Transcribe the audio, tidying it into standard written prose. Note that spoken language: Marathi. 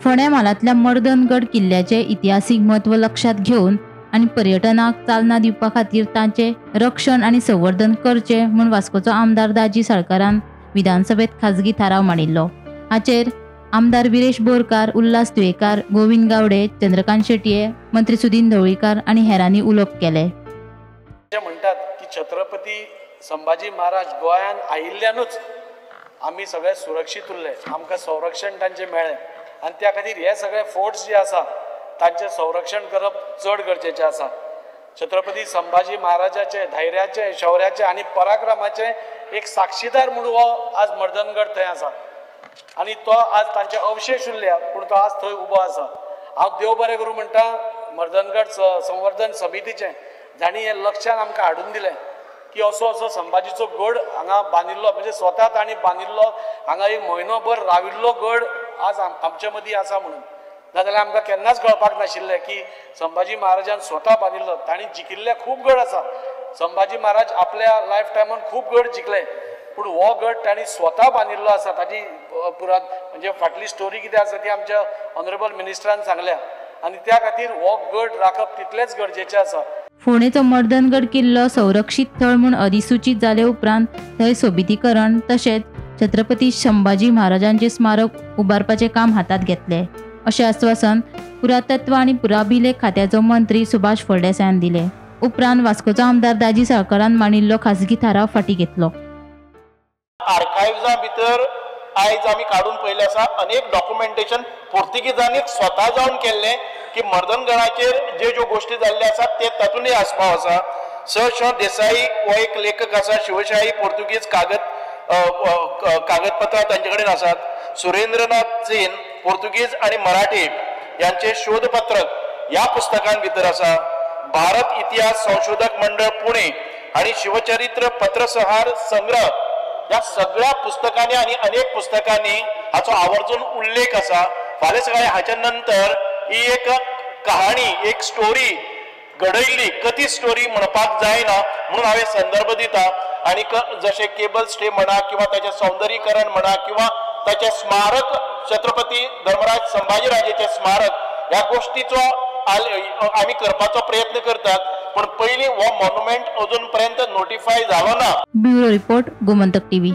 फोंड्या म्हालांतल्या मर्दनगड किल्ल्याचे इतिहासीक म्हत्व लक्षात घेवन आनी पर्यटनाक चालना दिवपा खातीर तांचे रक्षण आनी संवर्धन करचे म्हूण वास्कोचो आमदार दाजी साळकारान विधानसभेत खाजगी थाराव मांडिल्लो। हाचेर आमदार विरेश बोरकार, उल्हास तुयेकार, गोविंद गावडे, चंद्रकांत शेटये, मंत्री सुदीन ढवळीकर आनी हेरांनी उलोवप केले। म्हणटात की छत्रपती संभाजी महाराज गोंयान आयिल्ल्यानूच आमी सगळे सुरक्षीत उरले, आमकां संरक्षण तांचें मेळ्ळें आनी त्या खातीर हे सगळे फोर्ट्स जे आसा तांचें संरक्षण करप चड गरजेचें आसा। छत्रपती संभाजी महाराजाचे धैर्याचे, शौर्याचे आनी पराक्रमाचे एक साक्षीदार म्हणून हो आज मर्दनगड थंय आसा आनी तो आज तांचे अवशेश उरल्या पूण तो आज थंय उबो आसा। हांव देव बरें करूं म्हणटा मर्दनगड संवर्धन समितीचें, जाणी हे लक्षान आमकां हाडून दिलें की असो संभाजीचो गड हांगा बांदिल्लो, म्हणजे स्वता तांणी बांदिल्लो, हांगा एक म्हयनोभर राविल्लो गड आज आमचे मदीं आसा म्हणून। नाजाल्यार आमकां केन्नाच कळपाक नाशिल्लें की संभाजी महाराजान स्वता बांदिल्लो। तांणी जिखिल्ले खूब गड आसा, संभाजी महाराज आपल्या लायफ टायमान खूब गड जिखले, पूण हो गड तांणी स्वता बांदिल्लो आसा। ताजी पुरात म्हणजे फाटली स्टोरी कितें आसा ती आमच्या ऑनरेबल मिनिस्टरान सांगल्या आनी त्या खातीर हो गड राखप तितलेंच गरजेचें आसा। फोंडेचो मर्दनगड किल्लो संरक्षीत थळ म्हूण अधिसूचीत जाले उपरांत थंय सोबितीकरण तशेंच छत्रपती संभाजी महाराजांचे स्मारक उबारपाचें काम हातांत घेतलें अशें आश्वासन पुरातत्व आनी पुराभिलेख खात्याचो मंत्री सुभाष फळदेसायान दिलें। उपरांत वास्कोचो आमदार दाजी साळकारान मांडिल्लो खाजगी थाराव फाटीं घेतलो। आर्कायव्जा भितर आयज आमी काडून पळयलें आसा अनेक डॉक्युमेंटेशन पोर्तुगीजांनी स्वता जावन केल्लें की मर्दनगडाचेर ज्यो गोश्टी जाल्ल्यो आसात ते तातूंतय आस्पाव आसा। स देसाई हो एक लेखक आसा, शिवशाही पोर्तुगीज कागदपत्रां तांचे कडेन आसात। सुरेंद्रनाथ सेन पोर्तुगीज आनी मराठी यांचे शोधपत्रक ह्या पुस्तकां भितर आसा। भारत इतिहास संशोधक मंडळ पुणे आणि शिवचरित्र पत्रसंहार संग्रह या सगळ्या पुस्तकांनी आणि अनेक पुस्तकांनी हाचो आवर्जून उल्लेख आसा। फाल्यां सकाळीं हाच्या नंतर ही एक कहाणी, एक स्टोरी घडयल्ली, कथीत स्टोरी म्हणपाक जायना म्हणून हांवें संदर्भ दिता। आणि जशें केबल स्टे म्हणा किंवा ताचें सौंदर्यीकरण म्हणा किंवा ताचें स्मारक छत्रपती धर्मराज संभाजीराजेचें स्मारक ह्या गोष्टीचो आमी करपाचो प्रयत्न करतात, पण पयलीं हो मॉन्युमेंट अजून पर्यंत नोटिफाय जालो ना। Bureau report, Gomantak TV.